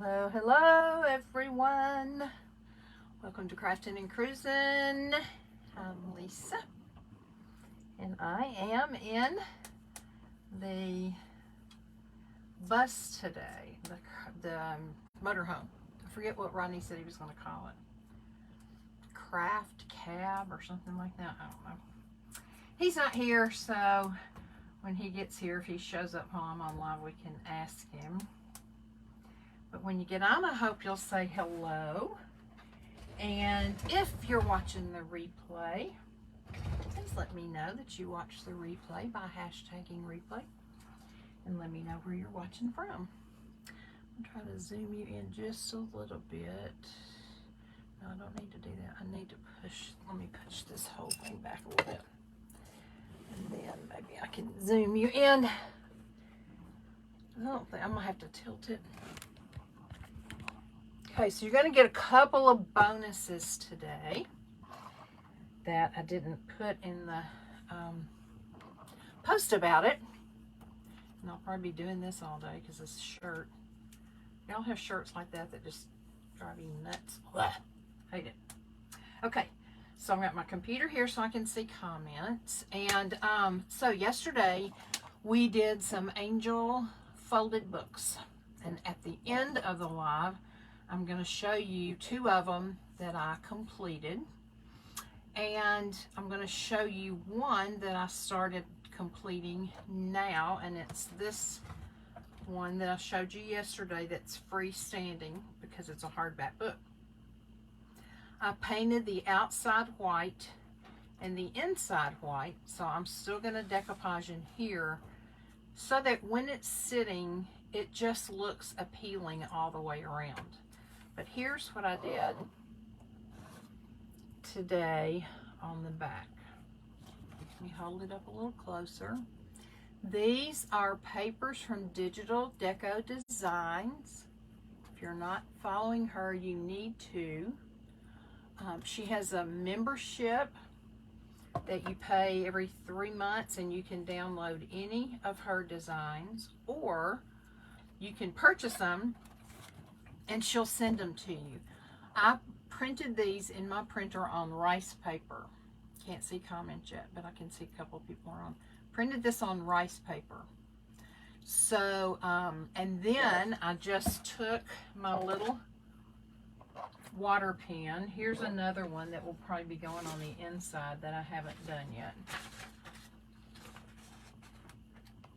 Hello, hello everyone. Welcome to Crafting and Cruising. I'm Lisa, and I am in the bus today, the motorhome. I forget what Rodney said he was going to call it. Craft cab or something like that. I don't know. He's not here, so when he gets here, if he shows up while I'm on live, we can ask him. But when you get on, I hope you'll say hello. And if you're watching the replay, please let me know that you watched the replay by hashtagging replay. And let me know where you're watching from. I'm trying to zoom you in just a little bit. No, I don't need to do that. I need to push, let me push this whole thing back a little bit. And then maybe I can zoom you in. I don't think, I'm gonna have to tilt it. Okay, so you're going to get a couple of bonuses today that I didn't put in the post about it. And I'll probably be doing this all day because this shirt. Y'all have shirts like that that just drive you nuts. Ugh, hate it. Okay, so I've got my computer here so I can see comments. And so yesterday we did some angel folded books. And at the end of the live, I'm going to show you two of them that I completed, and I'm going to show you one that I started completing now, and it's this one that I showed you yesterday that's freestanding because it's a hardback book. I painted the outside white and the inside white, so I'm still going to decoupage in here so that when it's sitting, it just looks appealing all the way around. But here's what I did today on the back. Let me hold it up a little closer. These are papers from Digital Deco Designs. If you're not following her, you need to. She has a membership that you pay every 3 months, and you can download any of her designs, or you can purchase them and she'll send them to you. I printed these in my printer on rice paper. Can't see comments yet, but I can see a couple of people are on. Printed this on rice paper. So, and then I just took my little water pen. Here's another one that will probably be going on the inside that I haven't done yet.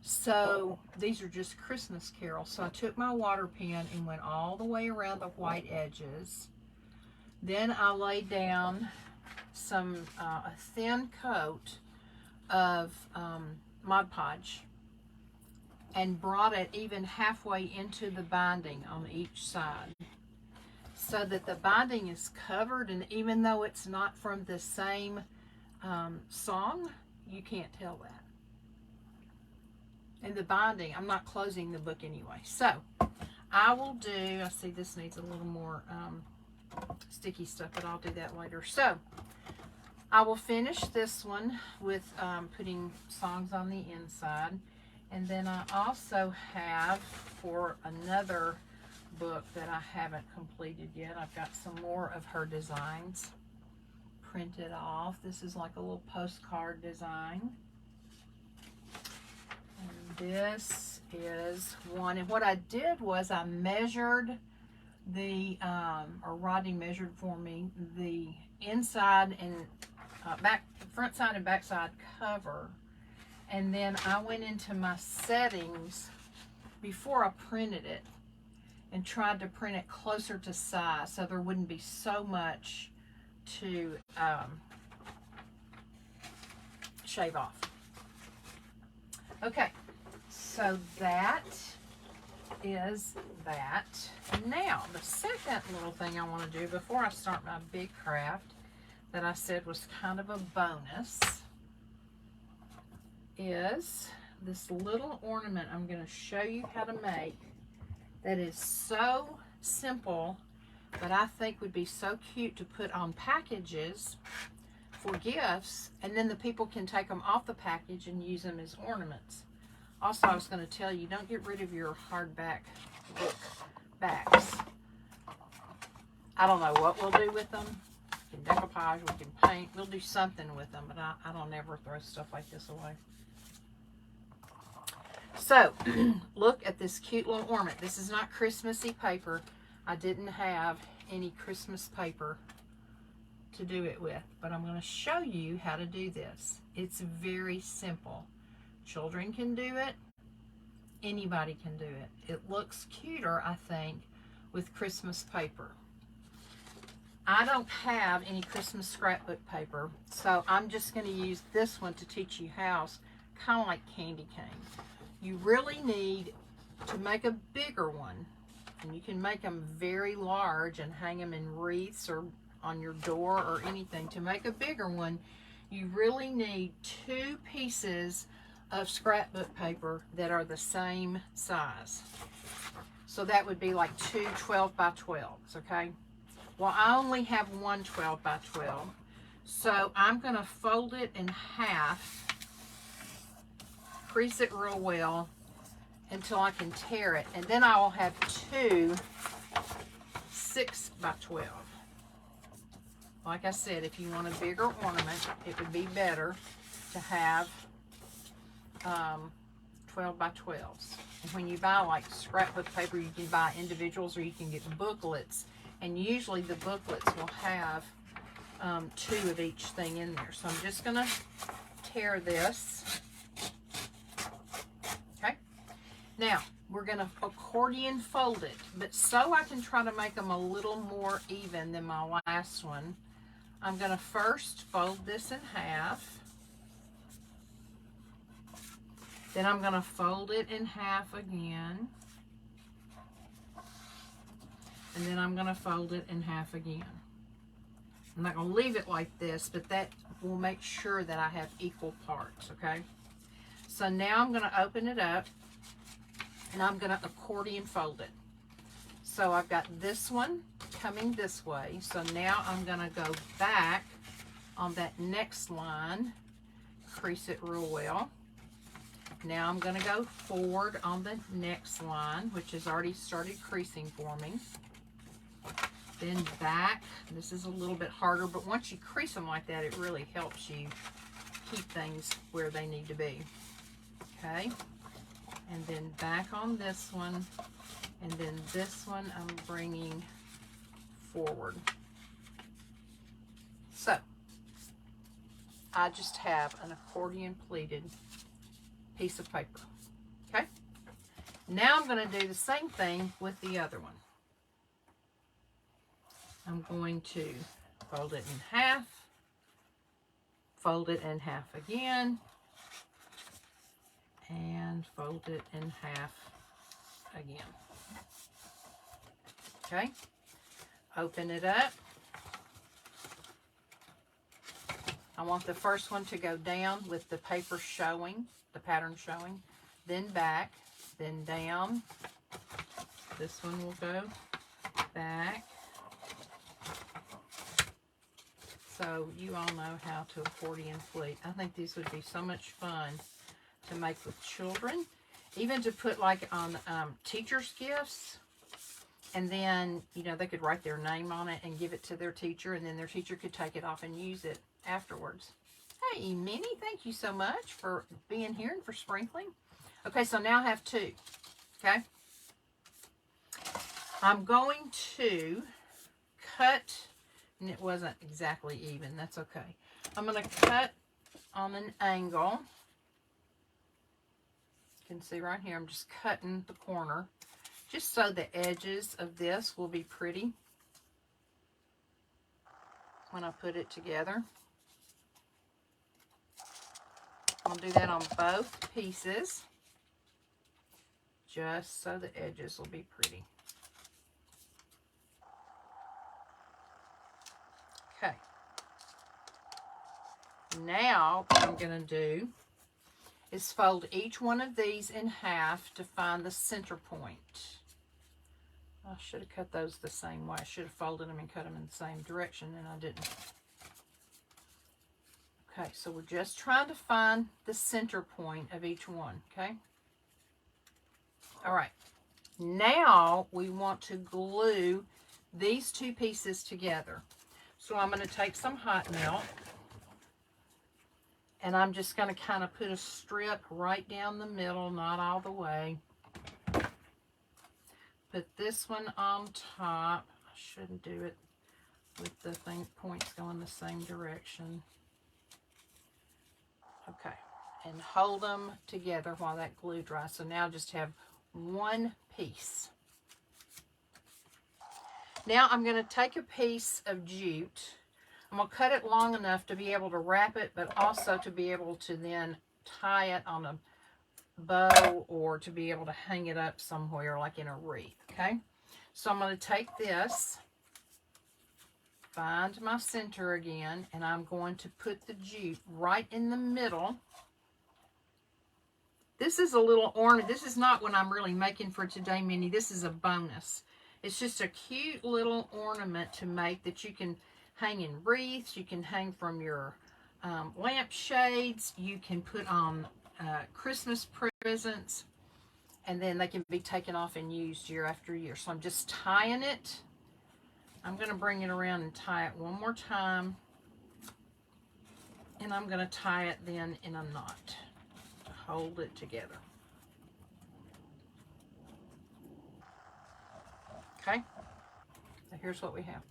So these are just Christmas carols. So I took my water pen and went all the way around the white edges. Then I laid down some a thin coat of Mod Podge and brought it even halfway into the binding on each side, so that the binding is covered, and even though it's not from the same song, you can't tell that. And the binding, I'm not closing the book anyway. So I will do, I see this needs a little more sticky stuff, but I'll do that later. So I will finish this one with putting songs on the inside. And then I also have, for another book that I haven't completed yet, I've got some more of her designs printed off. This is like a little postcard design. This is one, and what I did was I measured the, or Rodney measured for me, the inside and front side and back side cover, and then I went into my settings before I printed it and tried to print it closer to size so there wouldn't be so much to shave off. Okay. So that is that. Now, the second little thing I want to do before I start my big craft that I said was kind of a bonus is this little ornament I'm going to show you how to make that is so simple, but I think would be so cute to put on packages for gifts, and then the people can take them off the package and use them as ornaments. Also, I was going to tell you, don't get rid of your hardback book backs. I don't know what we'll do with them. We can decoupage, we can paint, we'll do something with them, but I don't ever throw stuff like this away. So, look at this cute little ornament. This is not Christmassy paper. I didn't have any Christmas paper to do it with, but I'm going to show you how to do this. It's very simple. Children can do it. Anybody can do it. It looks cuter, I think, with Christmas paper. I don't have any Christmas scrapbook paper, so I'm just going to use this one to teach you how, kind of like candy cane. You really need to make a bigger one, and you can make them very large and hang them in wreaths or on your door or anything. To make a bigger one, you really need 2 pieces of scrapbook paper that are the same size. So that would be like 2 12 by 12s, okay? Well, I only have one 12 by 12, so I'm going to fold it in half, crease it real well until I can tear it, and then I will have 2 6 by 12. Like I said, if you want a bigger ornament, it would be better to have 12 by 12s. And when you buy like scrapbook paper, you can buy individuals or you can get booklets, and usually the booklets will have 2 of each thing in there. So I'm just going to tear this. Okay. Now, we're going to accordion fold it, but so I can try to make them a little more even than my last one, I'm going to first fold this in half. Then I'm going to fold it in half again. And then I'm going to fold it in half again. I'm not going to leave it like this, but that will make sure that I have equal parts, okay? So now I'm going to open it up, and I'm going to accordion fold it. So I've got this one coming this way. So now I'm going to go back on that next line, crease it real well. Now I'm going to go forward on the next line, which has already started creasing for me. Then back. This is a little bit harder, but once you crease them like that, it really helps you keep things where they need to be. Okay. And then back on this one. And then this one I'm bringing forward. So, I just have an accordion pleated piece of paper. Okay? Now I'm going to do the same thing with the other one. I'm going to fold it in half, fold it in half again, and fold it in half again. Okay? Open it up. I want the first one to go down with the paper showing, the pattern showing, then back, then down. This one will go back. So you all know how to accordion pleat. I think these would be so much fun to make with children, even to put like on teachers' gifts. And then, you know, they could write their name on it and give it to their teacher, and then their teacher could take it off and use it afterwards. Hey, Minnie, thank you so much for being here and for sprinkling. Okay, so now I have 2. Okay? I'm going to cut, and it wasn't exactly even. That's okay. I'm going to cut on an angle. You can see right here, I'm just cutting the corner, just so the edges of this will be pretty when I put it together. I'll do that on both pieces, just so the edges will be pretty. Okay. Now what I'm going to do is fold each one of these in half to find the center point. I should have cut those the same way. I should have folded them and cut them in the same direction, and I didn't. Okay, so we're just trying to find the center point of each one, okay? All right. Now we want to glue these two pieces together. So I'm going to take some hot melt, and I'm just going to kind of put a strip right down the middle, not all the way. Put this one on top. I shouldn't do it with the points going the same direction. Okay, and hold them together while that glue dries. So now just have one piece. Now I'm going to take a piece of jute. I'm going to cut it long enough to be able to wrap it, but also to be able to then tie it on a bow or to be able to hang it up somewhere like in a wreath. Okay, so I'm going to take this, find my center again, and I'm going to put the jute right in the middle. This is a little ornament. This is not what I'm really making for today, Minnie. This is a bonus. It's just a cute little ornament to make that you can hang in wreaths. You can hang from your lamp shades. You can put on Christmas presents, and then they can be taken off and used year after year. So I'm just tying it. I'm going to bring it around and tie it one more time, and I'm going to tie it then in a knot to hold it together. Okay, so here's what we have.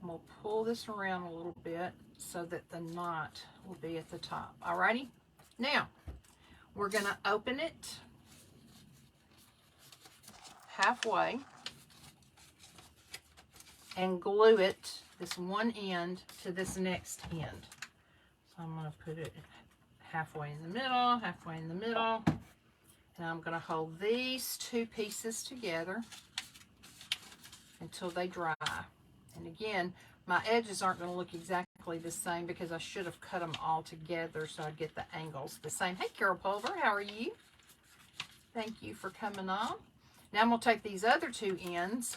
I'm going to pull this around a little bit so that the knot will be at the top. Alrighty, now we're going to open it halfway and glue it, this one end to this next end. So I'm going to put it halfway in the middle, halfway in the middle, and I'm going to hold these two pieces together until they dry. And again, my edges aren't going to look exactly the same because I should have cut them all together so I'd get the angles the same. Hey, Carol Pulver, how are you? Thank you for coming on. Now I'm going to take these other two ends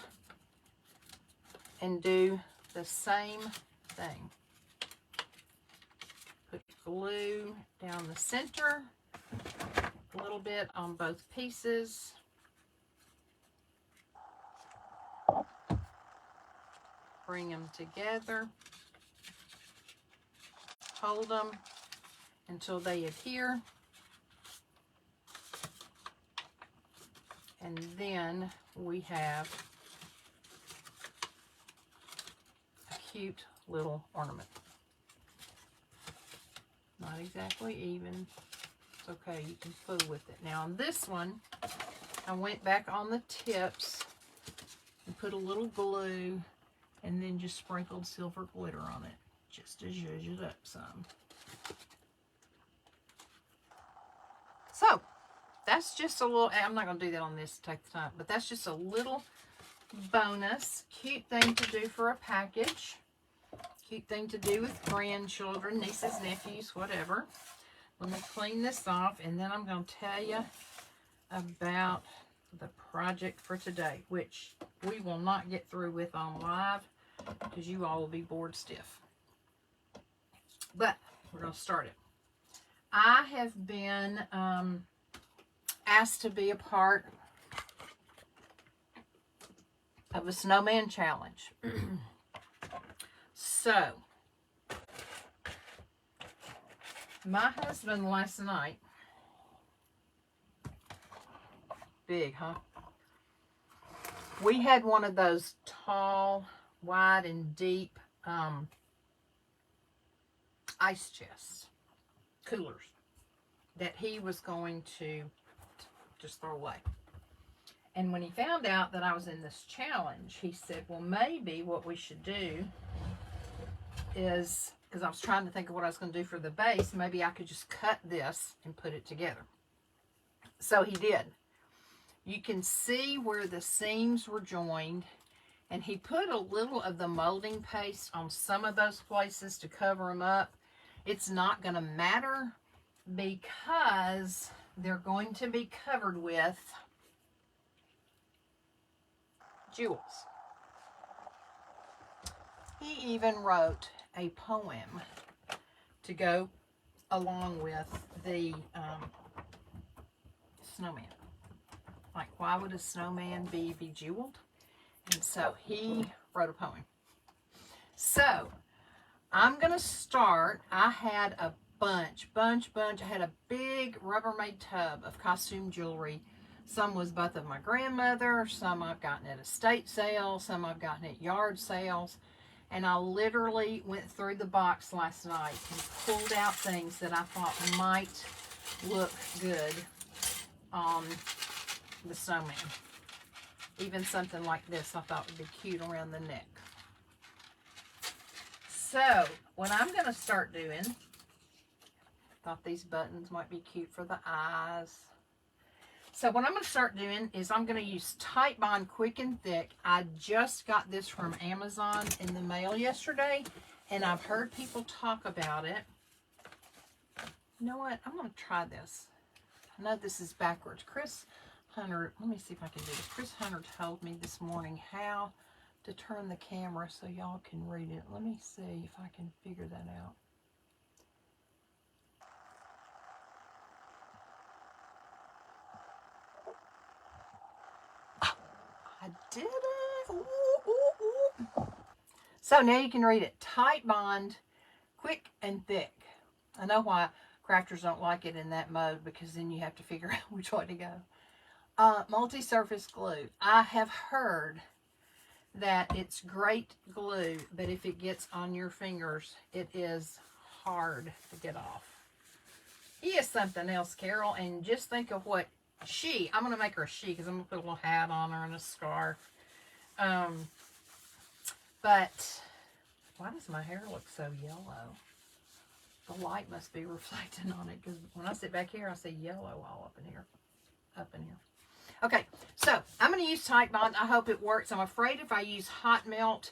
and do the same thing. Put glue down the center, a little bit on both pieces. Bring them together. Hold them until they adhere. And then we have a cute little ornament. Not exactly even. It's okay, you can fool with it. Now on this one, I went back on the tips and put a little glue and then just sprinkled silver glitter on it, just to zhuzh it up some. So, that's just a little, I'm not going to do that on this to take the time, but that's just a little bonus, cute thing to do for a package, cute thing to do with grandchildren, nieces, nephews, whatever. Let me clean this off, and then I'm going to tell you about the project for today, which we will not get through with on live because you all will be bored stiff. But we're going to start it. I have been asked to be a part of a snowman challenge. So, my husband last night, big, huh? We had one of those tall, wide, and deep ice chests, coolers, that he was going to just throw away. And when he found out that I was in this challenge, he said, well, maybe what we should do is, because I was trying to think of what I was going to do for the base, maybe I could just cut this and put it together. So he did. You can see where the seams were joined, and he put a little of the molding paste on some of those places to cover them up. It's not going to matter because they're going to be covered with jewels. He even wrote a poem to go along with the snowman. like, why would a snowman be bejeweled? And so he wrote a poem. So I'm going to start. I had a bunch. I had a big Rubbermaid tub of costume jewelry. Some was both of my grandmother, some I've gotten at estate sales, some I've gotten at yard sales. And I literally went through the box last night and pulled out things that I thought might look good on the snowman. Even something like this I thought would be cute around the neck. So what I'm going to start doing, thought these buttons might be cute for the eyes. So what I'm going to start doing is I'm going to use Titebond Quick and Thick. I just got this from Amazon in the mail yesterday, and I've heard people talk about it. You know what? I'm going to try this. I know this is backwards. Chris Hunter, let me see if I can do this. Chris Hunter told me this morning how to turn the camera so y'all can read it. Let me see if I can figure that out. I did it. Ooh, ooh, ooh. So now you can read it. Titebond, Quick and Thick. I know why crafters don't like it in that mode, because then you have to figure out which way to go. Multi-surface glue. I have heard that it's great glue, but if it gets on your fingers, it is hard to get off. He is something else, Carol, and just think of what I'm going to make her a she, because I'm going to put a little hat on her and a scarf. But why does my hair look so yellow? The light must be reflecting on it, because when I sit back here, I see yellow all up in here. Okay, so I'm going to use Titebond. I hope it works. I'm afraid if I use hot melt,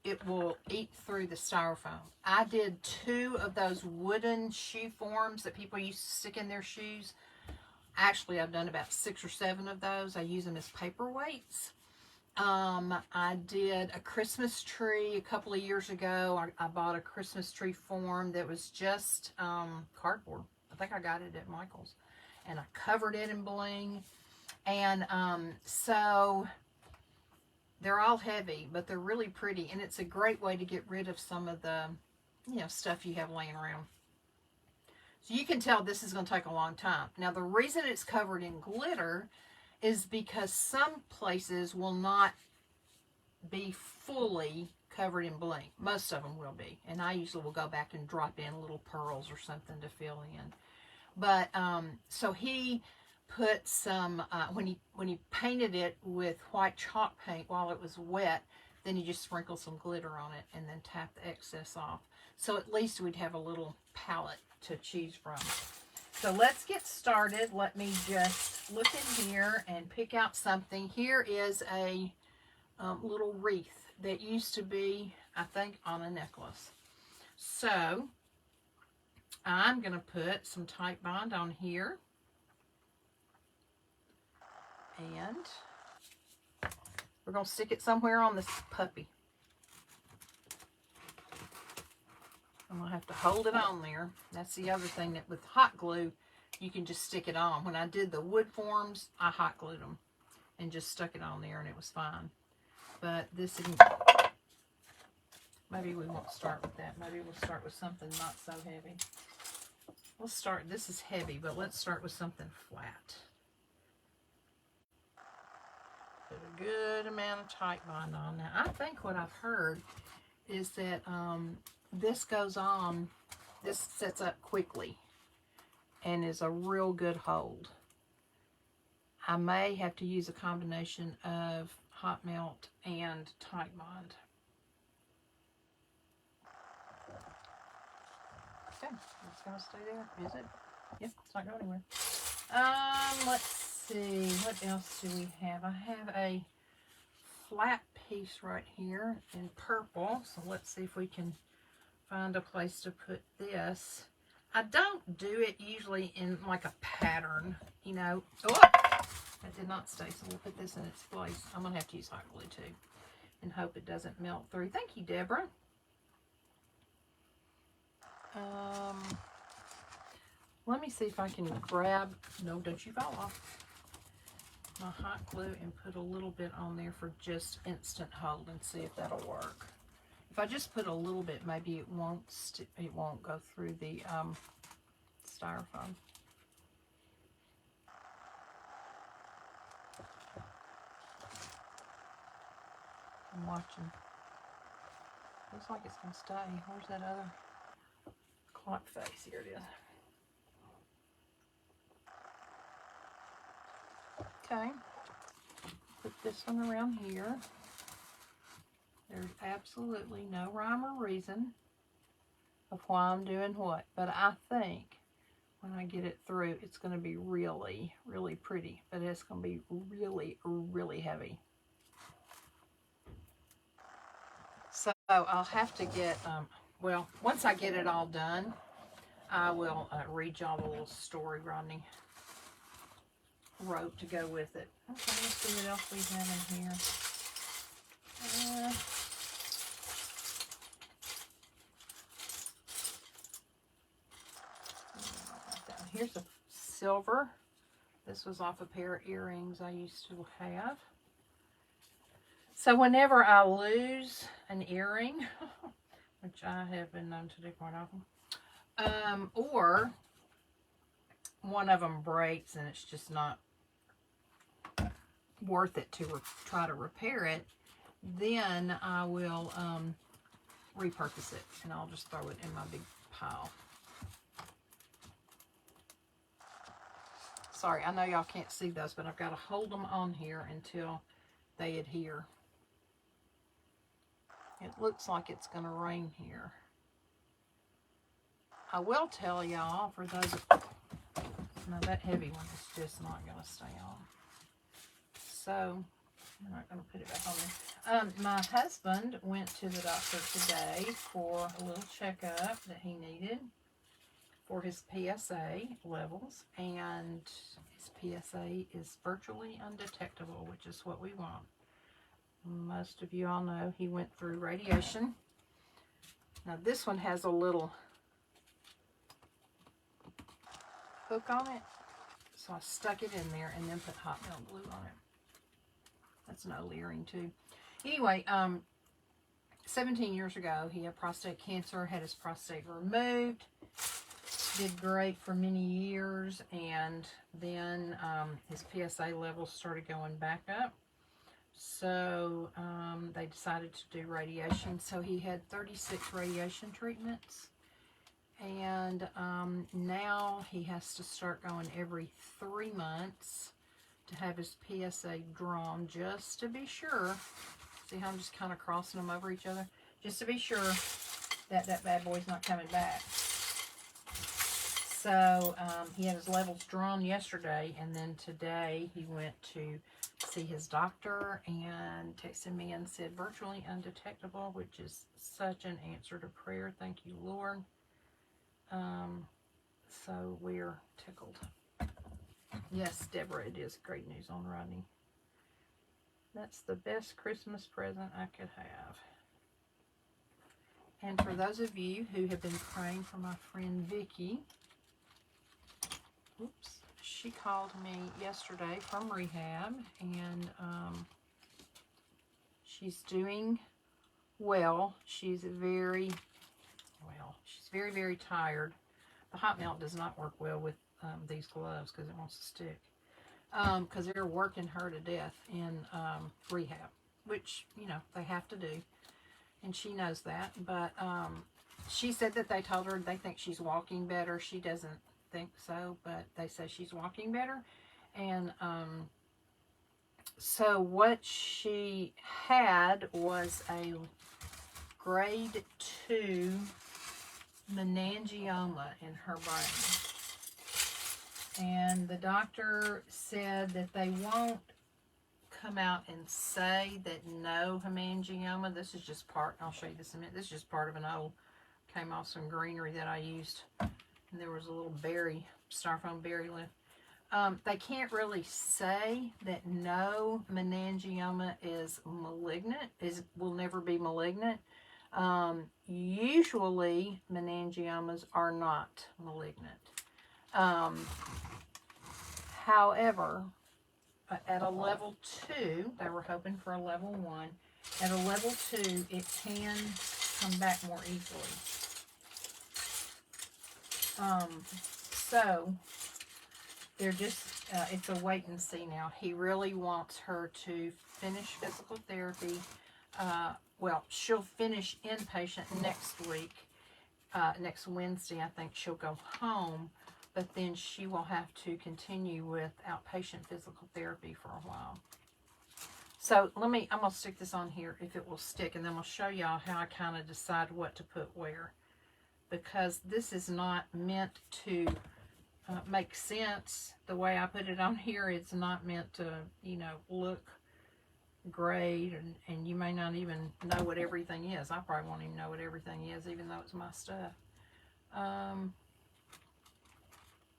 it will eat through the styrofoam. I did 2 of those wooden shoe forms that people used to stick in their shoes. Actually, I've done about 6 or 7 of those. I use them as paperweights. I did a Christmas tree a couple of years ago. I bought a Christmas tree form that was just cardboard. I think I got it at Michael's. And I covered it in bling. And so they're all heavy, but they're really pretty. And it's a great way to get rid of some of the, stuff you have laying around. So you can tell this is going to take a long time. Now, the reason it's covered in glitter is because some places will not be fully covered in bling. Most of them will be. And I usually will go back and drop in little pearls or something to fill in. But, so he put some, when he painted it with white chalk paint while it was wet, then you just sprinkle some glitter on it and then tap the excess off. So at least we'd have a little palette to choose from. So let's get started. Let me just look in here and pick out something. Here is a little wreath that used to be, I think, on a necklace. So I'm going to put some Titebond on here. And we're going to stick it somewhere on this puppy. I'm going to have to hold it on there. That's the other thing, that with hot glue, you can just stick it on. When I did the wood forms, I hot glued them and just stuck it on there, and it was fine. But this is, maybe we won't start with that. Maybe we'll start with something not so heavy. We'll start, this is heavy, but let's start with something flat. Put a good amount of Titebond on. Now, I think what I've heard is that this goes on, this sets up quickly and is a real good hold. I may have to use a combination of hot melt and Titebond. Okay, it's gonna stay there, is it? Yep, it's not going anywhere. Let's see, what else do we have? I have a flat piece right here in purple, so let's see if we can find a place to put this. I don't do it usually in like a pattern, you know. Oh, that did not stay, so we'll put this in its place. I'm gonna have to use hot glue too and hope it doesn't melt through. Thank you, Deborah. Let me see if I can grab, no, don't you fall off. my hot glue and put a little bit on there for just instant hold and see if that'll work. If I just put a little bit, maybe it won't go through the styrofoam. I'm watching. Looks like it's gonna stay. Where's that other clock face? Here it is. Okay. Put this one around here. There's absolutely no rhyme or reason of why I'm doing what, but I think when I get it through, it's going to be really, really pretty, but it's going to be really, really heavy. So I'll have to get, well, once I get it all done, I will read y'all the little story Rodney wrote to go with it. Okay, let's see what else we have in here. Here's a silver. This was off a pair of earrings I used to have. So whenever I lose an earring, which I have been known to do quite often, or one of them breaks and it's just not worth it to try to repair it, then I will repurpose it and I'll just throw it in my big pile. Sorry, I know y'all can't see those, but I've got to hold them on here until they adhere. It looks like it's going to rain here. I will tell y'all, for those, no, that heavy one is just not going to stay on. So, I'm not going to put it back on there. My husband went to the doctor today for a little checkup that he needed for his PSA levels, and his PSA is virtually undetectable, which is what we want. Most of you all know he went through radiation. Now this one has a little hook on it, so I stuck it in there and then put hot melt glue on it. That's an old earring too. Anyway, 17 years ago he had prostate cancer, had his prostate removed, did great for many years, and then his PSA levels started going back up. So they decided to do radiation. So he had 36 radiation treatments. And now he has to start going every 3 months to have his PSA drawn, just to be sure. See how I'm just kind of crossing them over each other? Just to be sure that that bad boy's not coming back. So he had his levels drawn yesterday, and then today he went to see his doctor and texted me and said virtually undetectable, which is such an answer to prayer. Thank you, Lord. So we're tickled. Yes, Deborah, it is great news on Rodney. That's the best Christmas present I could have. And for those of you who have been praying for my friend Vicky, oops, she called me yesterday from rehab, and she's doing well. She's very, very tired. The hot melt does not work well with these gloves because it wants to stick. Because they're working her to death in rehab, which, you know, they have to do. And she knows that. But she said that they told her they think she's walking better. She doesn't think so, but they say she's walking better. And so what she had was a grade 2 meningioma in her brain. And the doctor said that they won't come out and say that no hemangioma. This is just part, I'll show you this in a minute. This is just part of an old, came off some greenery that I used. And there was a little berry, styrofoam berry left. They can't really say that no meningioma is malignant, will never be malignant. Usually meningiomas are not malignant. However, at a level 2, they were hoping for a level 1. At a level 2, it can come back more easily. So they're just, it's a wait and see now. He really wants her to finish physical therapy. Well, she'll finish inpatient next week. Next Wednesday, I think she'll go home, but then she will have to continue with outpatient physical therapy for a while. So I'm going to stick this on here if it will stick, and then I'll show y'all how I kind of decide what to put where. Because this is not meant to make sense the way I put it on here. It's not meant to, you know, look great, and you may not even know what everything is. I probably won't even know what everything is, even though it's my stuff.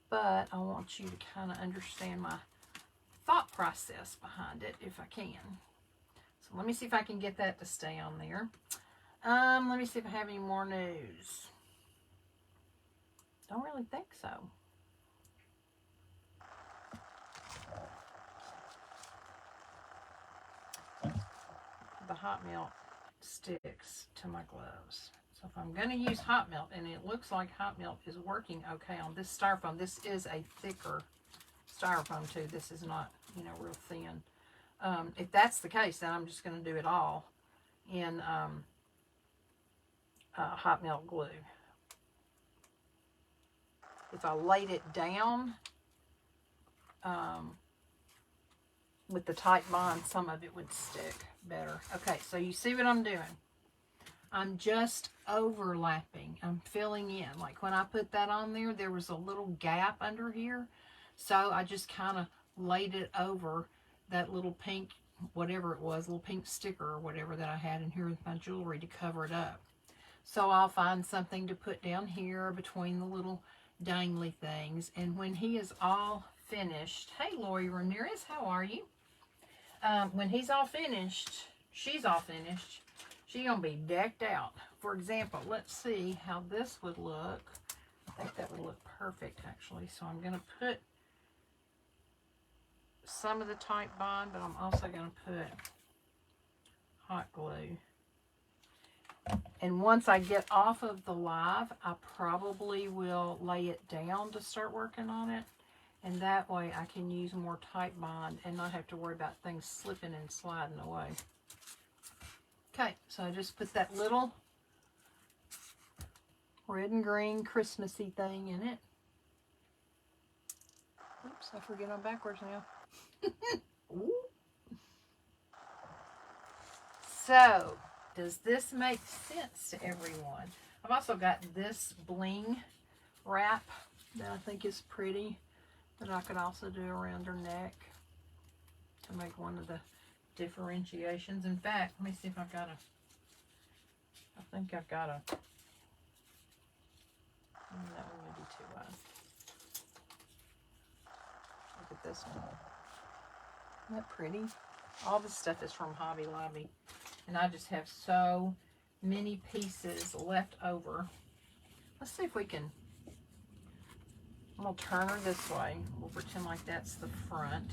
But I want you to kind of understand my thought process behind it if I can. So let me see if I can get that to stay on there. Let me see if I have any more news. Don't really think so. The hot melt sticks to my gloves. So if I'm going to use hot melt, and it looks like hot melt is working okay on this styrofoam. This is a thicker styrofoam too. This is not, you know, real thin. If that's the case, then I'm just going to do it all in hot melt glue. If I laid it down with the tight bond, some of it would stick better. Okay, so you see what I'm doing. I'm just overlapping. I'm filling in. Like when I put that on there, there was a little gap under here. So I just kind of laid it over that little pink, whatever it was, little pink sticker or whatever that I had in here with my jewelry to cover it up. So I'll find something to put down here between the little dangly things. And when he is all finished, hey Lori Ramirez, how are you? When he's all finished, she's all finished, she's gonna be decked out. For example, let's see how this would look. I think that would look perfect actually. So I'm gonna put some of the tight bond, but I'm also gonna put hot glue. And once I get off of the live, I probably will lay it down to start working on it. And that way I can use more tight bond and not have to worry about things slipping and sliding away. Okay, so I just put that little red and green Christmassy thing in it. Oops, I forget I'm backwards now. Ooh. So, does this make sense to everyone? I've also got this bling wrap that I think is pretty, that I could also do around her neck to make one of the differentiations. In fact, let me see if I've got a, I think I've got a, that one would be too wide. Look at this one. Isn't that pretty? All this stuff is from Hobby Lobby. And I just have so many pieces left over. Let's see if we can, I'm going to turn her this way. We'll pretend like that's the front.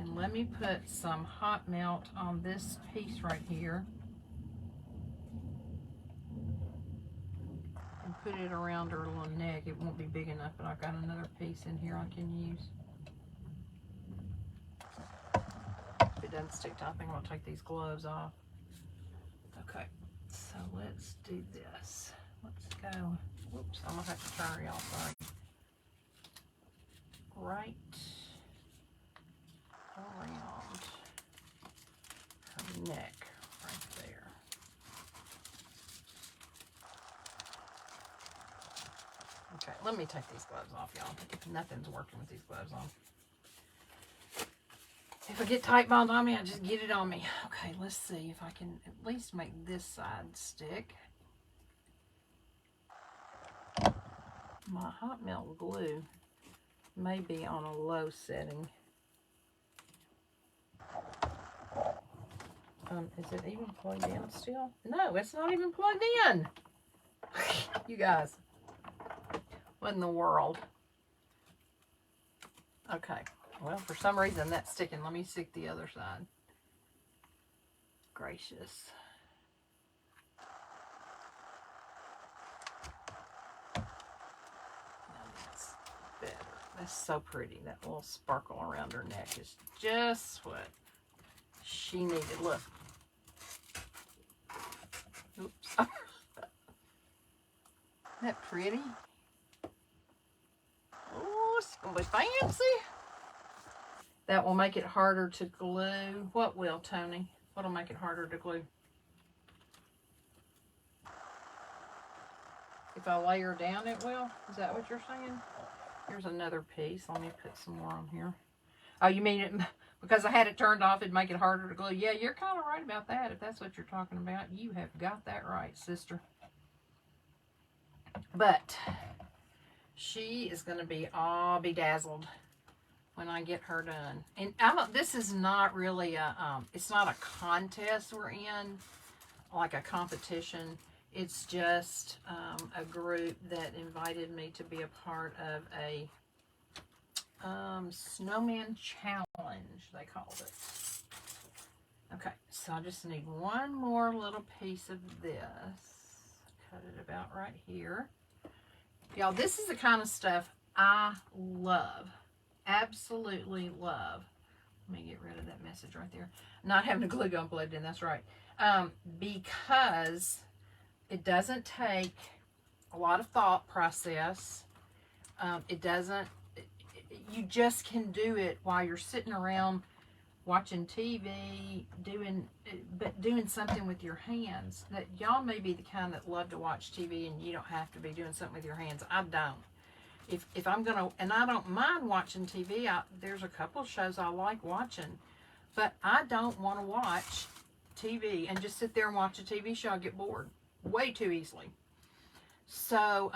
And let me put some hot melt on this piece right here. And put it around her little neck. It won't be big enough, but I've got another piece in here I can use. If it doesn't stick to, I think I'm going to take these gloves off. Okay, so let's do this. Let's go. Whoops, I'm going to have to turn y'all, sorry. Right around her neck, right there. Okay, let me take these gloves off, y'all. Nothing's working with these gloves on. If I get tight bond on me, I just get it on me. Okay, let's see if I can at least make this side stick. My hot melt glue may be on a low setting. Is it even plugged in still? No, it's not even plugged in. You guys, what in the world? Okay, Well, for some reason that's sticking. Let me stick the other side. Gracious. That's better. That's so pretty. That little sparkle around her neck is just what she needed. Look. Oops. Isn't that pretty? Oh, it's going to be fancy. That will make it harder to glue. What will, Tony? What'll make it harder to glue? If I lay her down, it will? Is that what you're saying? Here's another piece. Let me put some more on here. Oh, you mean it because I had it turned off, it'd make it harder to glue? Yeah, you're kind of right about that. If that's what you're talking about, you have got that right, sister. But she is going to be all bedazzled when I get her done. And this is not really a, it's not a contest we're in, like a competition. It's just a group that invited me to be a part of a snowman challenge, they called it. Okay, so I just need one more little piece of this. Cut it about right here. Y'all, this is the kind of stuff I love. Absolutely love. Let me get rid of that message right there. Not having a glue gun plugged in, that's right. Because it doesn't take a lot of thought process. You just can do it while you're sitting around watching TV, doing something with your hands. That y'all may be the kind that love to watch TV and you don't have to be doing something with your hands. I don't. If I'm gonna, and I don't mind watching TV. There's a couple shows I like watching, but I don't want to watch TV and just sit there and watch a TV show. I get bored way too easily. So,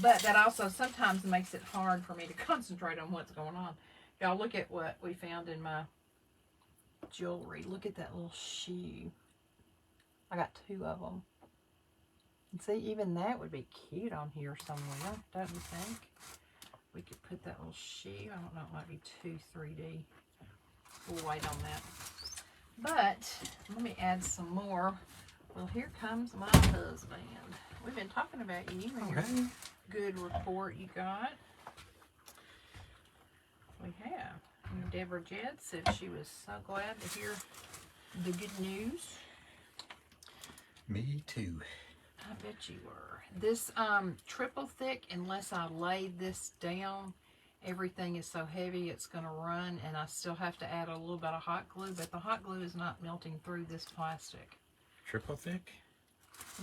but that also sometimes makes it hard for me to concentrate on what's going on. Y'all, look at what we found in my jewelry. Look at that little shoe. I got 2 of them. And see, even that would be cute on here somewhere, don't you think? We could put that little shoe. I don't know, it might be too 3D. We'll wait on that. But let me add some more. Well, here comes my husband. We've been talking about you and your good report you got. We have. And Deborah Jed said she was so glad to hear the good news. Me too. I bet you were. This triple thick, unless I lay this down, everything is so heavy it's going to run, and I still have to add a little bit of hot glue, but the hot glue is not melting through this plastic. Triple thick?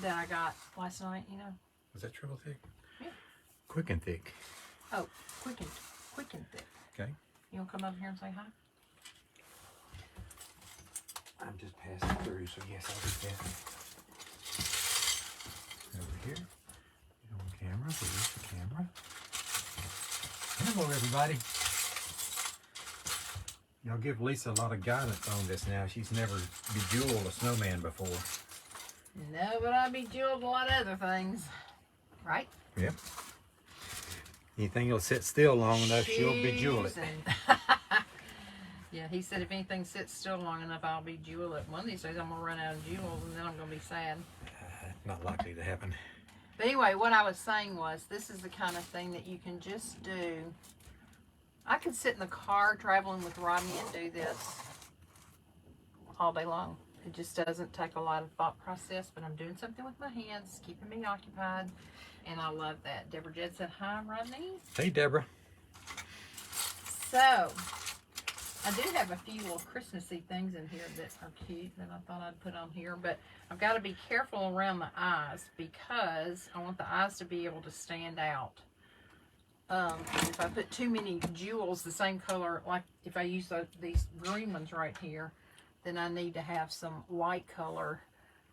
That I got last night, you know. Was that triple thick? Yeah. Quick and thick. Oh, quick and thick. Okay. You want to come over here and say hi? I'm just passing through, so yes, I'll do that. Over here. On camera. Here's the camera. Hello, everybody. Y'all give Lisa a lot of guidance on this now. She's never bejeweled a snowman before. No, but I bejeweled a lot of other things. Right? Yep. Anything will sit still long enough, she'll bejewel it. Yeah, he said if anything sits still long enough, I'll bejewel it. One of these days I'm going to run out of jewels and then I'm going to be sad. Not likely to happen. But anyway, what I was saying was, this is the kind of thing that you can just do. I could sit in the car traveling with Rodney and do this all day long. It just doesn't take a lot of thought process, but I'm doing something with my hands, keeping me occupied, and I love that. Deborah Jed said, hi, Rodney. Hey, Deborah. So, I do have a few little Christmassy things in here that are cute that I thought I'd put on here, but I've got to be careful around the eyes because I want the eyes to be able to stand out. If I put too many jewels the same color, like if I use these green ones right here, then I need to have some light color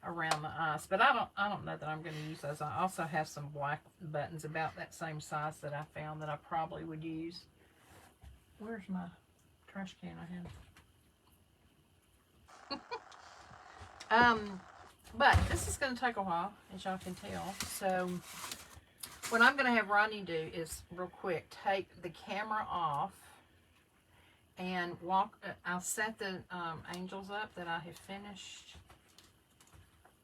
around the eyes. But I don't know that I'm going to use those. I also have some black buttons about that same size that I found that I probably would use. Where's my trash can I have? But this is going to take a while, as y'all can tell. So what I'm going to have Rodney do is, real quick, take the camera off and I'll set the angels up that I have finished.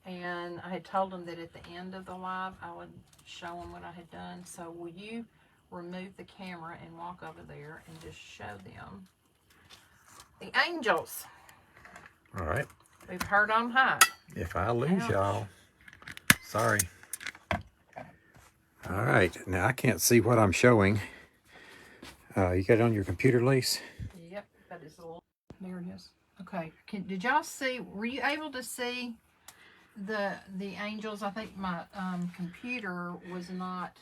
And I had told them that at the end of the live, I would show them what I had done. So will you remove the camera and walk over there and just show them the angels? All right. We've heard on high. If I lose y'all, sorry. All right. Now I can't see what I'm showing. You got it on your computer, Lise? Yep, that is a little. There it is. Okay. Did y'all see? Were you able to see the angels? I think my computer was not.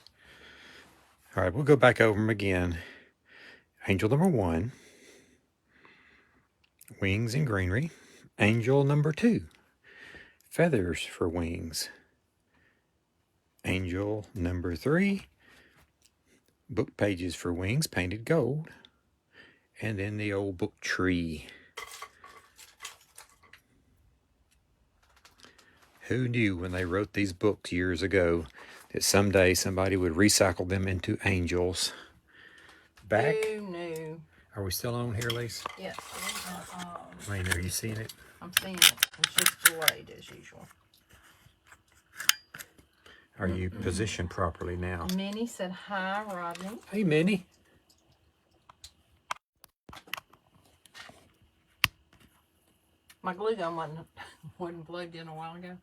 All right, we'll go back over them again. Angel number 1, wings and greenery. Angel number 2, feathers for wings. Angel number 3, book pages for wings painted gold. And then the old book tree. Who knew when they wrote these books years ago that someday somebody would recycle them into angels? Back. Who knew? Are we still on here, Lise? Yes. Wayne, are you seeing it? I'm seeing it. It's just delayed as usual. Are you positioned properly now? Minnie said hi, Rodney. Hey, Minnie. My glue gun wasn't plugged in a while ago.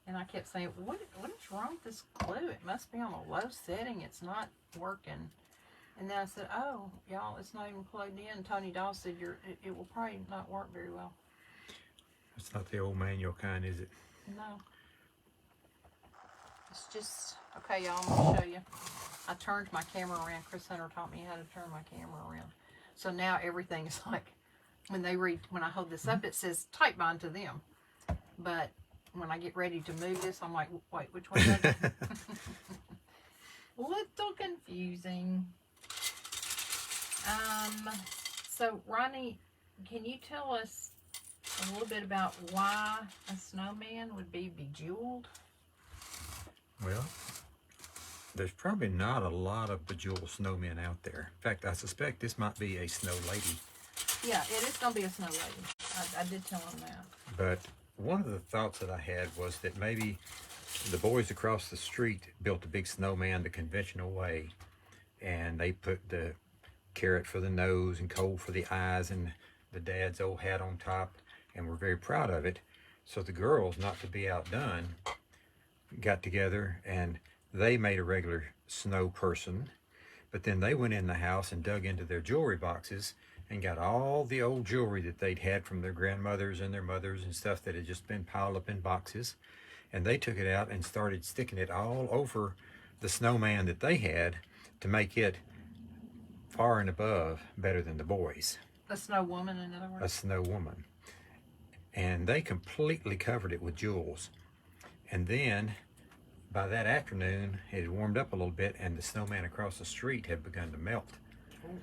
And I kept saying, what is wrong with this glue? It must be on a low setting. It's not working. And then I said, oh, y'all, it's not even plugged in. Tony Dahl said, it will probably not work very well. It's not the old manual kind, is it? No. It's just, okay, y'all, I'm going to show you. I turned my camera around. Chris Hunter taught me how to turn my camera around. So now everything is like, when I hold this up, it says type bind to them. But when I get ready to move this, I'm like, wait, which one is that? Little confusing. So Ronnie, can you tell us a little bit about why a snowman would be bejeweled? Well, there's probably not a lot of bejeweled snowmen out there. In fact, I suspect this might be a snow lady. Yeah, it is going to be a snow lady. I did tell him that. But one of the thoughts that I had was that maybe the boys across the street built a big snowman the conventional way. And they put the carrot for the nose and coal for the eyes and the dad's old hat on top. And we're very proud of it. So the girls, not to be outdone, got together and they made a regular snow person. But then they went in the house and dug into their jewelry boxes and got all the old jewelry that they'd had from their grandmothers and their mothers and stuff that had just been piled up in boxes. And they took it out and started sticking it all over the snowman that they had to make it far and above better than the boys. A snow woman, in other words? A snow woman. And they completely covered it with jewels. And then by that afternoon, it had warmed up a little bit and the snowman across the street had begun to melt. Ooh.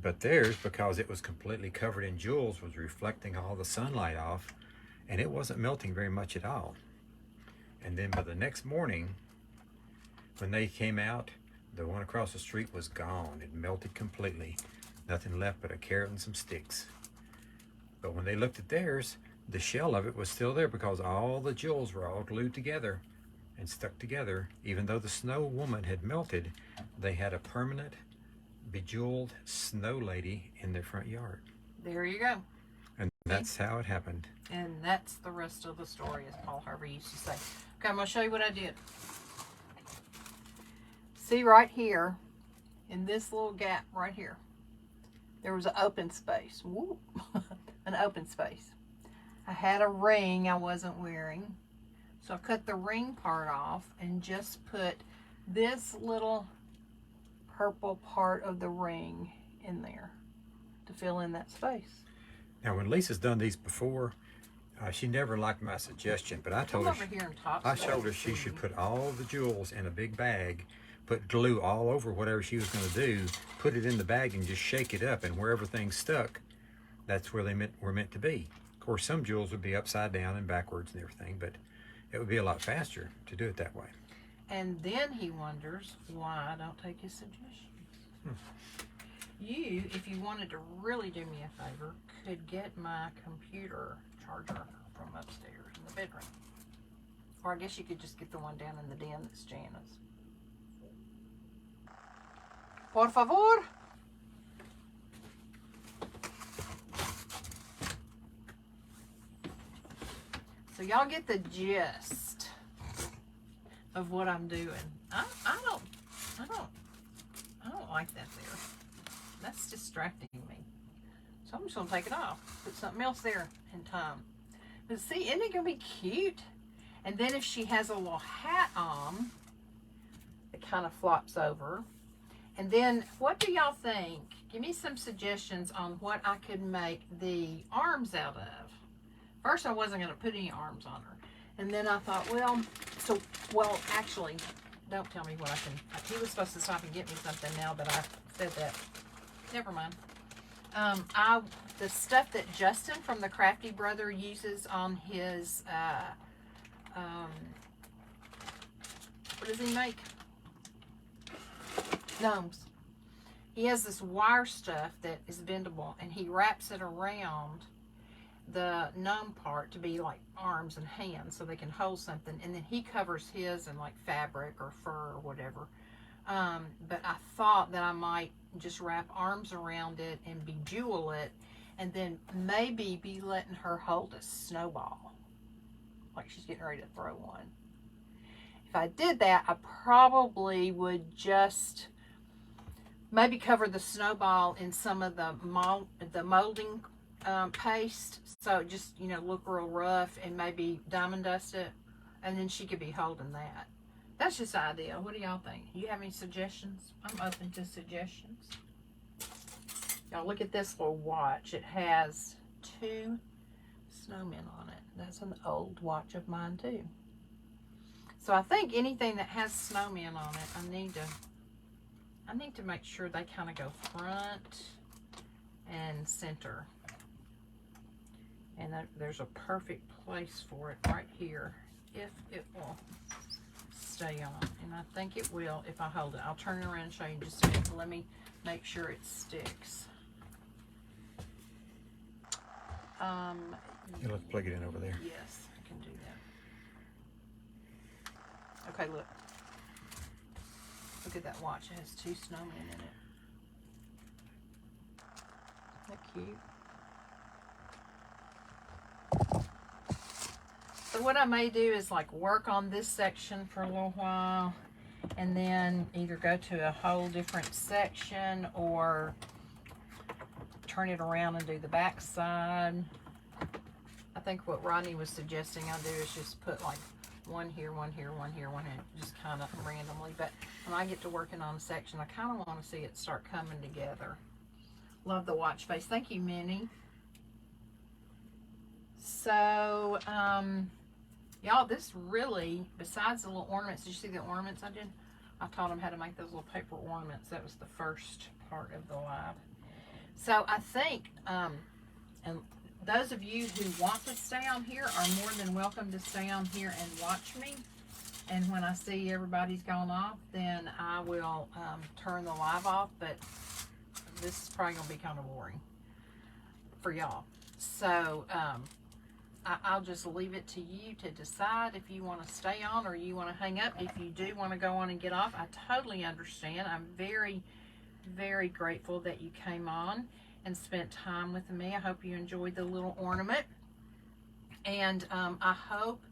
But theirs, because it was completely covered in jewels, was reflecting all the sunlight off, and it wasn't melting very much at all. And then by the next morning, when they came out, the one across the street was gone. It melted completely. Nothing left but a carrot and some sticks. But when they looked at theirs, the shell of it was still there because all the jewels were all glued together and stuck together. Even though the snow woman had melted, they had a permanent bejeweled snow lady in their front yard. There you go. And that's how it happened. And that's the rest of the story, as Paul Harvey used to say. Okay, I'm going to show you what I did. See right here, in this little gap right here, there was an open space. Woo. An open space. I had a ring I wasn't wearing, so I cut the ring part off and just put this little purple part of the ring in there to fill in that space. Now, when Lisa's done these before, she never liked my suggestion, but I told her she should put all the jewels in a big bag, put glue all over whatever she was going to do, put it in the bag and just shake it up, and wherever things stuck, that's where they were meant to be. Of course, some jewels would be upside down and backwards and everything, but it would be a lot faster to do it that way. And then he wonders why I don't take his suggestions. You, if you wanted to really do me a favor, could get my computer charger from upstairs in the bedroom. Or I guess you could just get the one down in the den that's Jana's. Por favor. So y'all get the gist of what I'm doing. I don't like that there. That's distracting me. So I'm just gonna take it off. Put something else there in time. But see, isn't it gonna be cute? And then if she has a little hat on, it kind of flops over. And then what do y'all think? Give me some suggestions on what I could make the arms out of. First, I wasn't gonna put any arms on her. And then I thought, well, actually, don't tell me what I can. He was supposed to stop and get me something now that I said that. Never mind. The stuff that Justin from the Crafty Brother uses on his, what does he make? Gnomes. He has this wire stuff that is bendable, and he wraps it around the gnome part to be like arms and hands so they can hold something, and then he covers his in like fabric or fur or whatever. But I thought that I might just wrap arms around it and bejewel it, and then maybe be letting her hold a snowball like she's getting ready to throw one. If I did that, I probably would just maybe cover the snowball in some of the molding paste, so it just, you know, look real rough, and maybe diamond dust it, and then she could be holding that. That's just an idea. What do y'all think? You have any suggestions? I'm open to suggestions. Y'all look at this little watch. It has 2 snowmen on it. That's an old watch of mine too. So I think anything that has snowmen on it, I need to make sure they kind of go front and center. And there's a perfect place for it right here, if it will stay on. And I think it will if I hold it. I'll turn it around and show you in just a minute. Let me make sure it sticks. Yeah, let's plug it in over there. Yes, I can do that. Okay, look. Look at that watch. It has 2 snowmen in it. Isn't that cute? So what I may do is like work on this section for a little while, and then either go to a whole different section or turn it around and do the back side. I think what Rodney was suggesting I do is just put like one here, one here, one here, one here, just kind of randomly. But when I get to working on a section, I kind of want to see it start coming together. Love the watch face. Thank you, Minnie. So, y'all, this really, besides the little ornaments, did you see the ornaments I did? I taught them how to make those little paper ornaments. That was the first part of the live. So I think, and those of you who want to stay on here are more than welcome to stay on here and watch me. And when I see everybody's gone off, then I will turn the live off. But this is probably going to be kind of boring for y'all. So I'll just leave it to you to decide if you want to stay on or you want to hang up. If you do want to go on and get off, I totally understand. I'm very, very grateful that you came on and spent time with me. I hope you enjoyed the little ornament. And I hope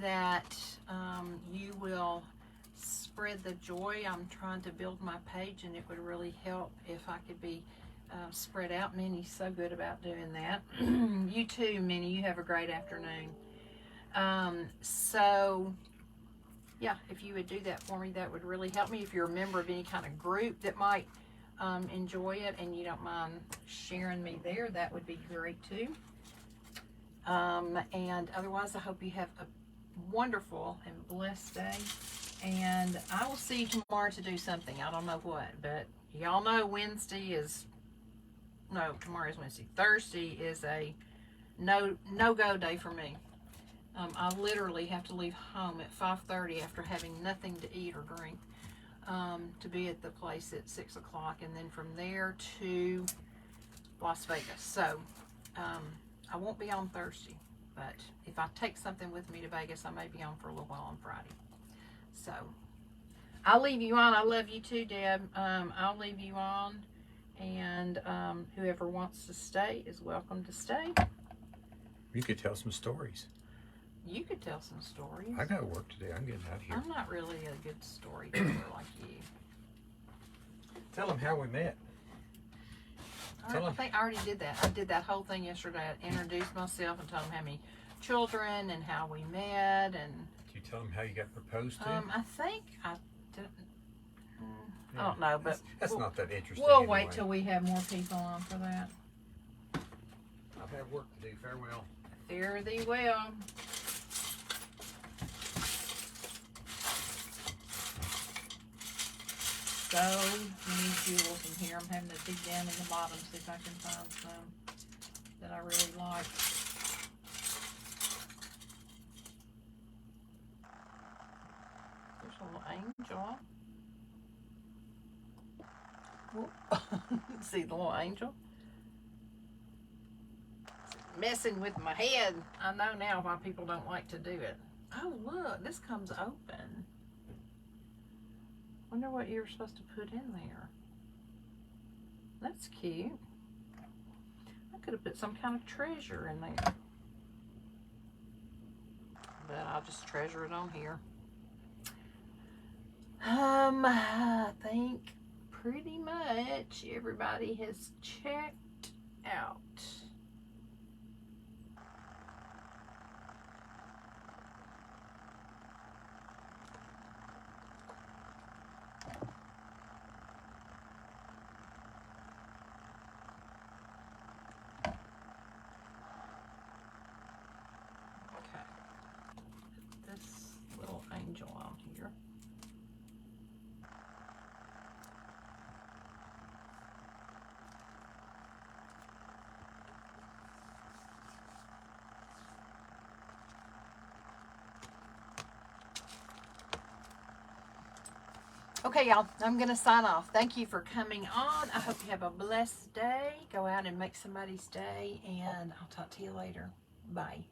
that you will spread the joy. I'm trying to build my page, and it would really help if I could be spread out. Minnie's so good about doing that. You too, Minnie. You have a great afternoon. So, yeah, if you would do that for me, that would really help me. If you're a member of any kind of group that might enjoy it and you don't mind sharing me there, that would be great too. And otherwise, I hope you have a wonderful and blessed day. And I will see you tomorrow to do something. I don't know what, but y'all know tomorrow is Wednesday. Thursday is a no-go day for me. I literally have to leave home at 5:30 after having nothing to eat or drink. to be at the place at 6 o'clock, and then from there to Las Vegas. So I won't be on Thursday, but if I take something with me to Vegas, I may be on for a little while on Friday. So I'll leave you on. I love you too, Deb. I'll leave you on, and whoever wants to stay is welcome to stay. You could tell some stories. You could tell some stories. I got work to do. I'm getting out of here. I'm not really a good storyteller like you. Tell them how we met. I think I already did that. I did that whole thing yesterday. I introduced myself and told them how many children and how we met. And Did you tell them how you got proposed to? I think I didn't. I don't know, but that's not that interesting. We'll anyway. wait till we have more people on for that. I have work to do. Farewell. Fare thee well. So many jewels in here. I'm having to dig down in the bottom, see if I can find some that I really like. There's a little angel. See the little angel? Messing with my head. I know now why people don't like to do it. Oh, look, this comes open. Wonder what you're supposed to put in there. That's cute. I could have put some kind of treasure in there. But I'll just treasure it on here. I think pretty much everybody has checked out. Angel on here. Okay, y'all, I'm going to sign off. Thank you for coming on. I hope you have a blessed day. Go out and make somebody's day, and I'll talk to you later. Bye.